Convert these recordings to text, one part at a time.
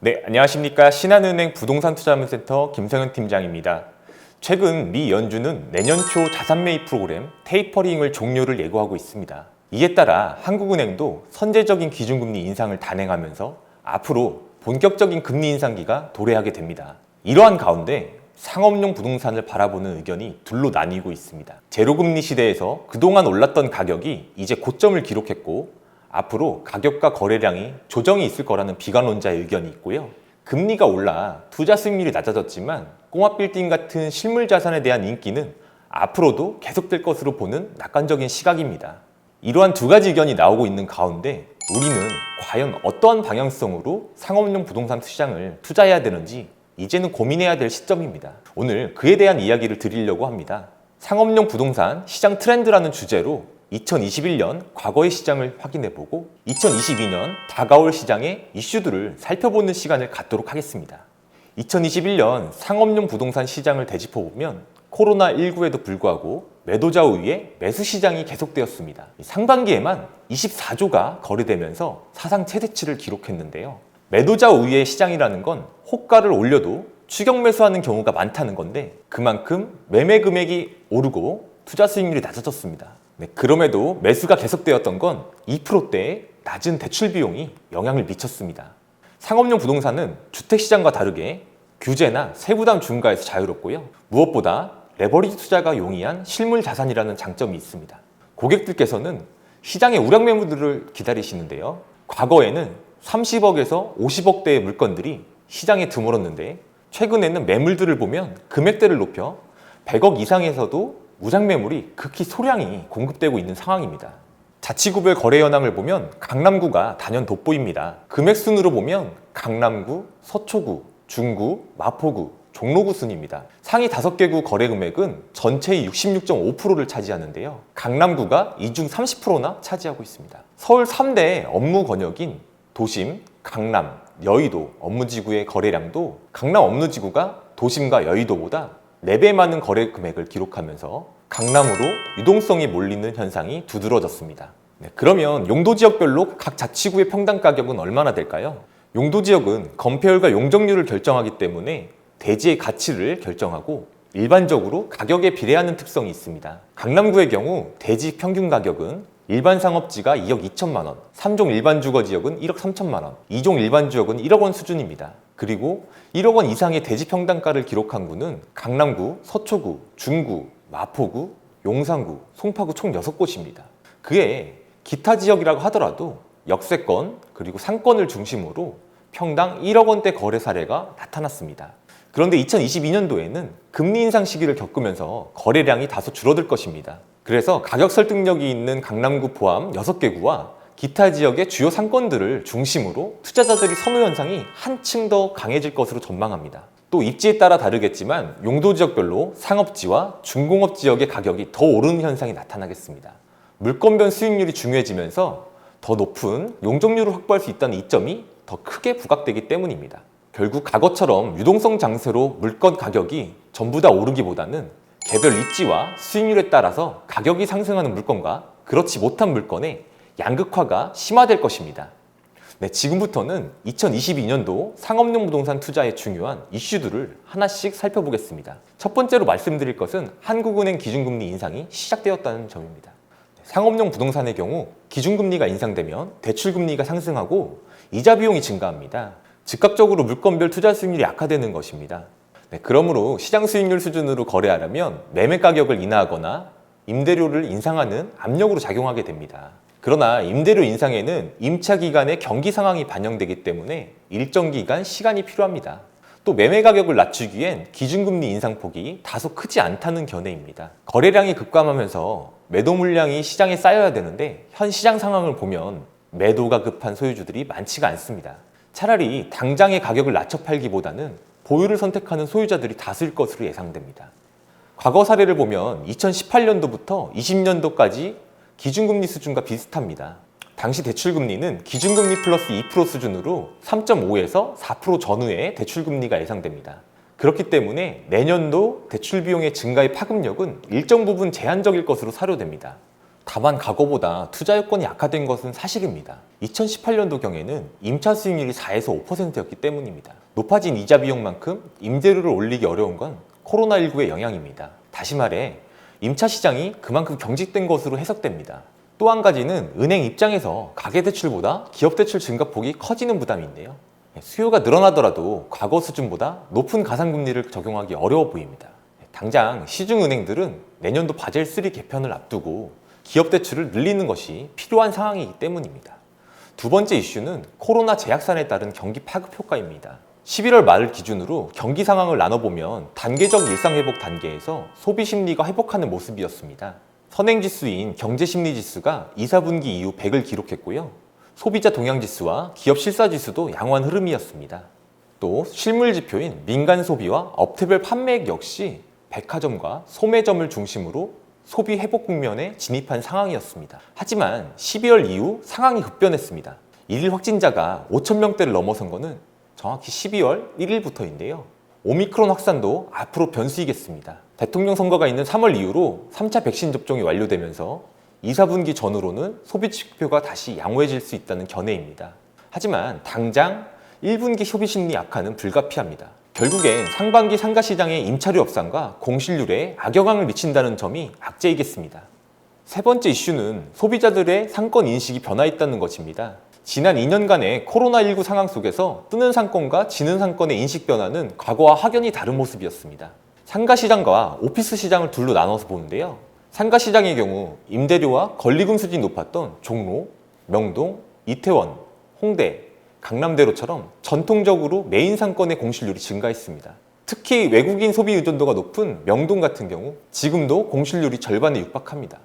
네, 안녕하십니까. 신한은행 부동산투자자문센터 김성현 팀장입니다. 최근 미 연준은 내년 초 자산 매입 프로그램 테이퍼링을 종료를 예고하고 있습니다. 이에 따라 한국은행도 선제적인 기준금리 인상을 단행하면서 앞으로 본격적인 금리 인상기가 도래하게 됩니다. 이러한 가운데 상업용 부동산을 바라보는 의견이 둘로 나뉘고 있습니다. 제로금리 시대에서 그동안 올랐던 가격이 이제 고점을 기록했고 앞으로 가격과 거래량이 조정이 있을 거라는 비관론자의 의견이 있고요. 금리가 올라 투자 수익률이 낮아졌지만 꼬마 빌딩 같은 실물 자산에 대한 인기는 앞으로도 계속될 것으로 보는 낙관적인 시각입니다. 이러한 두 가지 의견이 나오고 있는 가운데 우리는 과연 어떠한 방향성으로 상업용 부동산 시장을 투자해야 되는지 이제는 고민해야 될 시점입니다. 오늘 그에 대한 이야기를 드리려고 합니다. 상업용 부동산 시장 트렌드라는 주제로 2021년 과거의 시장을 확인해보고 2022년 다가올 시장의 이슈들을 살펴보는 시간을 갖도록 하겠습니다. 2021년 상업용 부동산 시장을 되짚어보면 코로나19에도 불구하고 매도자 우위에 매수 시장이 계속되었습니다. 상반기에만 24조가 거래되면서 사상 최대치를 기록했는데요. 매도자 우위의 시장이라는 건 호가를 올려도 추격 매수하는 경우가 많다는 건데 그만큼 매매 금액이 오르고 투자 수익률이 낮아졌습니다. 그럼에도 매수가 계속되었던 건 2%대의 낮은 대출 비용이 영향을 미쳤습니다. 상업용 부동산은 주택시장과 다르게 규제나 세부담 중과에서 자유롭고요. 무엇보다 레버리지 투자가 용이한 실물 자산이라는 장점이 있습니다. 고객들께서는 시장의 우량 매물들을 기다리시는데요. 과거에는 30억에서 50억대의 물건들이 시장에 드물었는데 최근에는 매물들을 보면 금액대를 높여 100억 이상에서도 무장 매물이 극히 소량이 공급되고 있는 상황입니다. 자치구별 거래 현황을 보면 강남구가 단연 돋보입니다. 금액 순으로 보면 강남구, 서초구, 중구, 마포구, 종로구 순입니다. 상위 5개 구 거래 금액은 전체의 66.5%를 차지하는데요. 강남구가 이 중 30%나 차지하고 있습니다. 서울 3대 업무 권역인 도심, 강남, 여의도 업무지구의 거래량도 강남 업무지구가 도심과 여의도보다 4배 많은 거래 금액을 기록하면서 강남으로 유동성이 몰리는 현상이 두드러졌습니다. 그러면 용도 지역별로 각 자치구의 평당 가격은 얼마나 될까요? 용도 지역은 건폐율과 용적률을 결정하기 때문에 대지의 가치를 결정하고 일반적으로 가격에 비례하는 특성이 있습니다. 강남구의 경우 대지 평균 가격은 일반 상업지가 2억 2천만 원, 3종 일반 주거 지역은 1억 3천만 원, 2종 일반 지역은 1억 원 수준입니다. 그리고 1억 원 이상의 대지 평당가를 기록한 구는 강남구, 서초구, 중구, 마포구, 용산구, 송파구 총 6곳입니다. 그에 기타 지역이라고 하더라도 역세권 그리고 상권을 중심으로 평당 1억 원대 거래 사례가 나타났습니다. 그런데 2022년도에는 금리 인상 시기를 겪으면서 거래량이 다소 줄어들 것입니다. 그래서 가격 설득력이 있는 강남구 포함 6개 구와 기타 지역의 주요 상권들을 중심으로 투자자들이 선호 현상이 한층 더 강해질 것으로 전망합니다. 또 입지에 따라 다르겠지만 용도 지역별로 상업지와 중공업 지역의 가격이 더 오르는 현상이 나타나겠습니다. 물건별 수익률이 중요해지면서 더 높은 용적률을 확보할 수 있다는 이점이 더 크게 부각되기 때문입니다. 결국 과거처럼 유동성 장세로 물건 가격이 전부 다 오르기보다는 개별 입지와 수익률에 따라서 가격이 상승하는 물건과 그렇지 못한 물건의 양극화가 심화될 것입니다. 지금부터는 2022년도 상업용 부동산 투자에 중요한 이슈들을 하나씩 살펴보겠습니다. 첫 번째로 말씀드릴 것은 한국은행 기준금리 인상이 시작되었다는 점입니다. 상업용 부동산의 경우 기준금리가 인상되면 대출금리가 상승하고 이자 비용이 증가합니다. 즉각적으로 물건별 투자 수익률이 악화되는 것입니다. 그러므로 시장 수익률 수준으로 거래하려면 매매 가격을 인하하거나 임대료를 인상하는 압력으로 작용하게 됩니다. 그러나 임대료 인상에는 임차 기간의 경기 상황이 반영되기 때문에 일정 기간 시간이 필요합니다. 또 매매 가격을 낮추기엔 기준금리 인상폭이 다소 크지 않다는 견해입니다. 거래량이 급감하면서 매도 물량이 시장에 쌓여야 되는데 현 시장 상황을 보면 매도가 급한 소유주들이 많지가 않습니다. 차라리 당장의 가격을 낮춰 팔기보다는 보유를 선택하는 소유자들이 다수일 것으로 예상됩니다. 과거 사례를 보면 2018년도부터 20년도까지 기준금리 수준과 비슷합니다. 당시 대출금리는 기준금리 플러스 2% 수준으로 3.5에서 4% 전후의 대출금리가 예상됩니다. 그렇기 때문에 내년도 대출 비용의 증가의 파급력은 일정 부분 제한적일 것으로 사료됩니다. 다만 과거보다 투자 여건이 악화된 것은 사실입니다. 2018년도경에는 임차 수익률이 4에서 5%였기 때문입니다. 높아진 이자 비용만큼 임대료를 올리기 어려운 건 코로나19의 영향입니다. 다시 말해 임차 시장이 그만큼 경직된 것으로 해석됩니다. 또 한 가지는 은행 입장에서 가계대출보다 기업대출 증가폭이 커지는 부담인데요. 수요가 늘어나더라도 과거 수준보다 높은 가상금리를 적용하기 어려워 보입니다. 당장 시중은행들은 내년도 바젤3 개편을 앞두고 기업대출을 늘리는 것이 필요한 상황이기 때문입니다. 두 번째 이슈는 코로나 재확산에 따른 경기 파급 효과입니다. 11월 말 기준으로 경기 상황을 나눠보면 단계적 일상회복 단계에서 소비 심리가 회복하는 모습이었습니다. 선행지수인 경제심리지수가 2, 4분기 이후 100을 기록했고요. 소비자 동향지수와 기업 실사지수도 양호한 흐름이었습니다. 또 실물지표인 민간소비와 업태별 판매액 역시 백화점과 소매점을 중심으로 소비 회복 국면에 진입한 상황이었습니다. 하지만 12월 이후 상황이 급변했습니다. 일일 확진자가 5,000명대를 넘어선 것은 정확히 12월 1일부터인데요. 오미크론 확산도 앞으로 변수이겠습니다. 대통령 선거가 있는 3월 이후로 3차 백신 접종이 완료되면서 2, 4분기 전후로는 소비 지표가 다시 양호해질 수 있다는 견해입니다. 하지만 당장 1분기 소비 심리 악화는 불가피합니다. 결국엔 상반기 상가시장의 임차료 협상과 공실률에 악영향을 미친다는 점이 악재이겠습니다. 세 번째 이슈는 소비자들의 상권 인식이 변화했다는 것입니다. 지난 2년간의 코로나19 상황 속에서 뜨는 상권과 지는 상권의 인식 변화는 과거와 확연히 다른 모습이었습니다. 상가시장과 오피스 시장을 둘로 나눠서 보는데요. 상가시장의 경우 임대료와 권리금 수준이 높았던 종로, 명동, 이태원, 홍대, 강남대로처럼 전통적으로 메인 상권의 공실률이 증가했습니다. 특히 외국인 소비 의존도가 높은 명동 같은 경우 지금도 공실률이 절반에 육박합니다.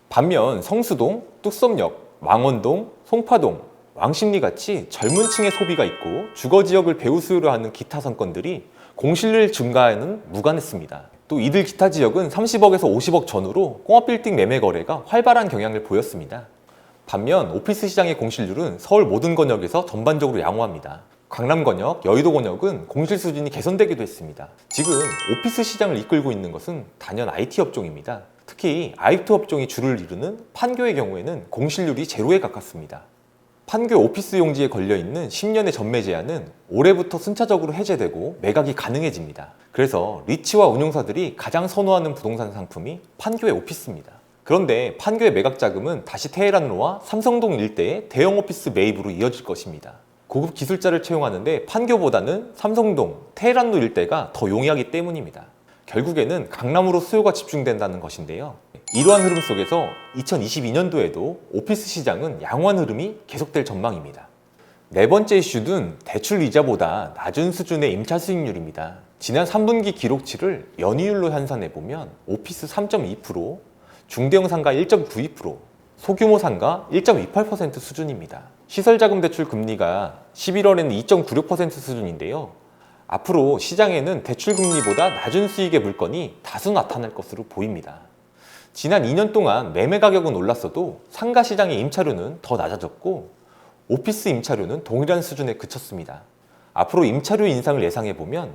반면 성수동, 뚝섬역, 망원동, 송파동, 왕십리같이 젊은 층의 소비가 있고 주거지역을 배후수요로 하는 기타 상권들이 공실률 증가에는 무관했습니다. 또 이들 기타 지역은 30억에서 50억 전후로 공업빌딩 매매 거래가 활발한 경향을 보였습니다. 반면 오피스 시장의 공실률은 서울 모든 권역에서 전반적으로 양호합니다. 강남 권역, 여의도 권역은 공실 수준이 개선되기도 했습니다. 지금 오피스 시장을 이끌고 있는 것은 단연 IT 업종입니다. 특히 IT 업종이 주를 이루는 판교의 경우에는 공실률이 제로에 가깝습니다. 판교 오피스 용지에 걸려있는 10년의 전매 제한은 올해부터 순차적으로 해제되고 매각이 가능해집니다. 그래서 리츠와 운용사들이 가장 선호하는 부동산 상품이 판교의 오피스입니다. 그런데 판교의 매각 자금은 다시 테헤란로와 삼성동 일대의 대형 오피스 매입으로 이어질 것입니다. 고급 기술자를 채용하는데 판교보다는 삼성동, 테헤란로 일대가 더 용이하기 때문입니다. 결국에는 강남으로 수요가 집중된다는 것인데요. 이러한 흐름 속에서 2022년도에도 오피스 시장은 양호한 흐름이 계속될 전망입니다. 네 번째 이슈는 대출 이자보다 낮은 수준의 임차 수익률입니다. 지난 3분기 기록치를 연이율로 환산해보면 오피스 3.2%, 중대형 상가 1.92%, 소규모 상가 1.28% 수준입니다. 시설자금 대출 금리가 11월에는 2.96% 수준인데요. 앞으로 시장에는 대출 금리보다 낮은 수익의 물건이 다수 나타날 것으로 보입니다. 지난 2년 동안 매매 가격은 올랐어도 상가 시장의 임차료는 더 낮아졌고 오피스 임차료는 동일한 수준에 그쳤습니다. 앞으로 임차료 인상을 예상해보면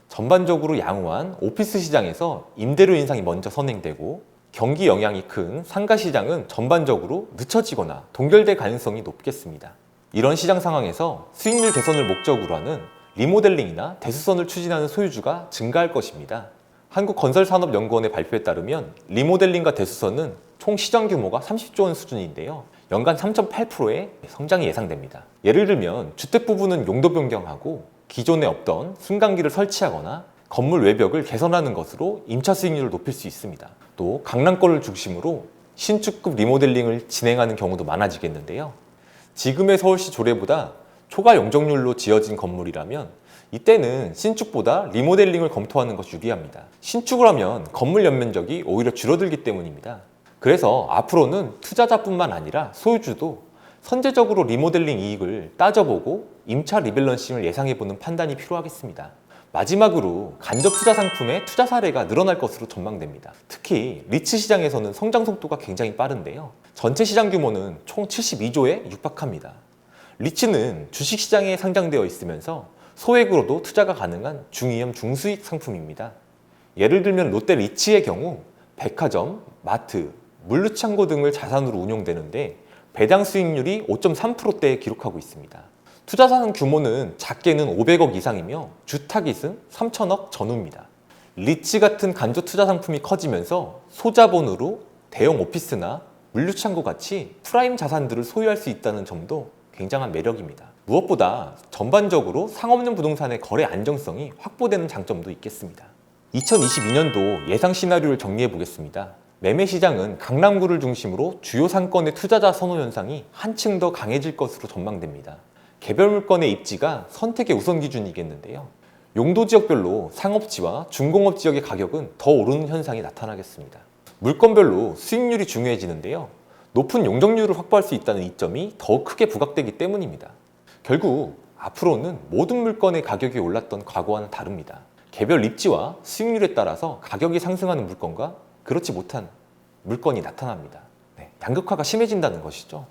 전반적으로 양호한 오피스 시장에서 임대료 인상이 먼저 선행되고 경기 영향이 큰 상가 시장은 전반적으로 늦춰지거나 동결될 가능성이 높겠습니다. 이런 시장 상황에서 수익률 개선을 목적으로 하는 리모델링이나 대수선을 추진하는 소유주가 증가할 것입니다. 한국건설산업연구원의 발표에 따르면 리모델링과 대수선은 총 시장 규모가 30조 원 수준인데요. 연간 3.8%의 성장이 예상됩니다. 예를 들면 주택 부분은 용도 변경하고 기존에 없던 승강기를 설치하거나 건물 외벽을 개선하는 것으로 임차 수익률을 높일 수 있습니다. 또 강남권을 중심으로 신축급 리모델링을 진행하는 경우도 많아지겠는데요. 지금의 서울시 조례보다 초과 용적률로 지어진 건물이라면 이때는 신축보다 리모델링을 검토하는 것이 유리합니다. 신축을 하면 건물 연면적이 오히려 줄어들기 때문입니다. 그래서 앞으로는 투자자뿐만 아니라 소유주도 선제적으로 리모델링 이익을 따져보고 임차 리밸런싱을 예상해보는 판단이 필요하겠습니다. 마지막으로 간접 투자 상품의 투자 사례가 늘어날 것으로 전망됩니다. 특히 리츠 시장에서는 성장 속도가 굉장히 빠른데요. 전체 시장 규모는 총 72조에 육박합니다. 리츠는 주식시장에 상장되어 있으면서 소액으로도 투자가 가능한 중위험 중수익 상품입니다. 예를 들면 롯데 리츠의 경우 백화점, 마트, 물류창고 등을 자산으로 운용되는데 배당 수익률이 5.3%대에 기록하고 있습니다. 투자자산 규모는 작게는 500억 이상이며 주타깃은 3천억 전후입니다. 리츠 같은 간접 투자 상품이 커지면서 소자본으로 대형 오피스나 물류창고 같이 프라임 자산들을 소유할 수 있다는 점도 굉장한 매력입니다. 무엇보다 전반적으로 상업용 부동산의 거래 안정성이 확보되는 장점도 있겠습니다. 2022년도 예상 시나리오를 정리해 보겠습니다. 매매 시장은 강남구를 중심으로 주요 상권의 투자자 선호 현상이 한층 더 강해질 것으로 전망됩니다. 개별 물건의 입지가 선택의 우선 기준이겠는데요. 용도 지역별로 상업지와 중공업 지역의 가격은 더 오르는 현상이 나타나겠습니다. 물건별로 수익률이 중요해지는데요. 높은 용적률을 확보할 수 있다는 이점이 더 크게 부각되기 때문입니다. 결국 앞으로는 모든 물건의 가격이 올랐던 과거와는 다릅니다. 개별 입지와 수익률에 따라서 가격이 상승하는 물건과 그렇지 못한 물건이 나타납니다. 양극화가 심해진다는 것이죠.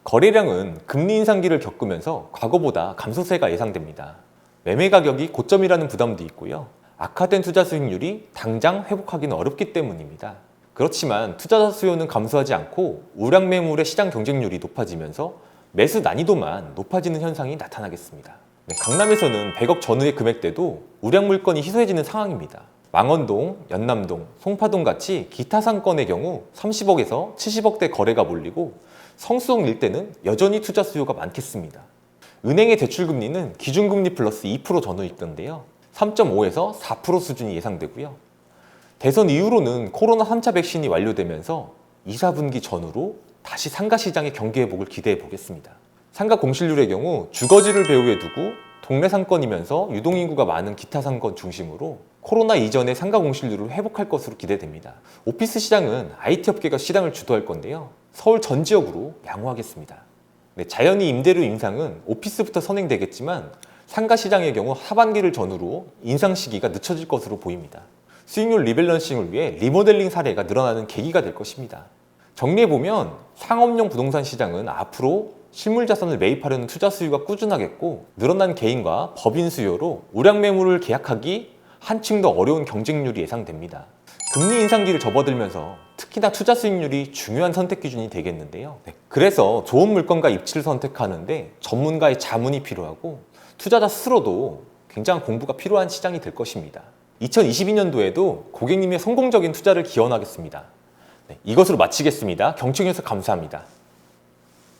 거래량은 금리 인상기를 겪으면서 과거보다 감소세가 예상됩니다. 매매 가격이 고점이라는 부담도 있고요. 악화된 투자 수익률이 당장 회복하기는 어렵기 때문입니다. 그렇지만 투자자 수요는 감소하지 않고 우량 매물의 시장 경쟁률이 높아지면서 매수 난이도만 높아지는 현상이 나타나겠습니다. 강남에서는 100억 전후의 금액대도 우량 물건이 희소해지는 상황입니다. 망원동, 연남동, 송파동 같이 기타 상권의 경우 30억에서 70억대 거래가 몰리고 성수동 일대는 여전히 투자 수요가 많겠습니다. 은행의 대출금리는 기준금리 플러스 2% 전후 있던데요. 3.5에서 4% 수준이 예상되고요. 대선 이후로는 코로나 3차 백신이 완료되면서 2, 4분기 전후로 다시 상가 시장의 경기 회복을 기대해 보겠습니다. 상가 공실률의 경우 주거지를 배후에 두고 동네 상권이면서 유동인구가 많은 기타 상권 중심으로 코로나 이전의 상가 공실률을 회복할 것으로 기대됩니다. 오피스 시장은 IT 업계가 시장을 주도할 건데요. 서울 전 지역으로 양호하겠습니다. 자연히 임대료 인상은 오피스부터 선행되겠지만 상가 시장의 경우 하반기를 전후로 인상 시기가 늦춰질 것으로 보입니다. 수익률 리밸런싱을 위해 리모델링 사례가 늘어나는 계기가 될 것입니다. 정리해보면 상업용 부동산 시장은 앞으로 실물 자산을 매입하려는 투자 수요가 꾸준하겠고 늘어난 개인과 법인 수요로 우량 매물을 계약하기 한층 더 어려운 경쟁률이 예상됩니다. 금리 인상기를 접어들면서 특히나 투자 수익률이 중요한 선택 기준이 되겠는데요. 그래서 좋은 물건과 입지를 선택하는데 전문가의 자문이 필요하고 투자자 스스로도 굉장한 공부가 필요한 시장이 될 것입니다. 2022년도에도 고객님의 성공적인 투자를 기원하겠습니다. 이것으로 마치겠습니다. 경청해주셔서 감사합니다.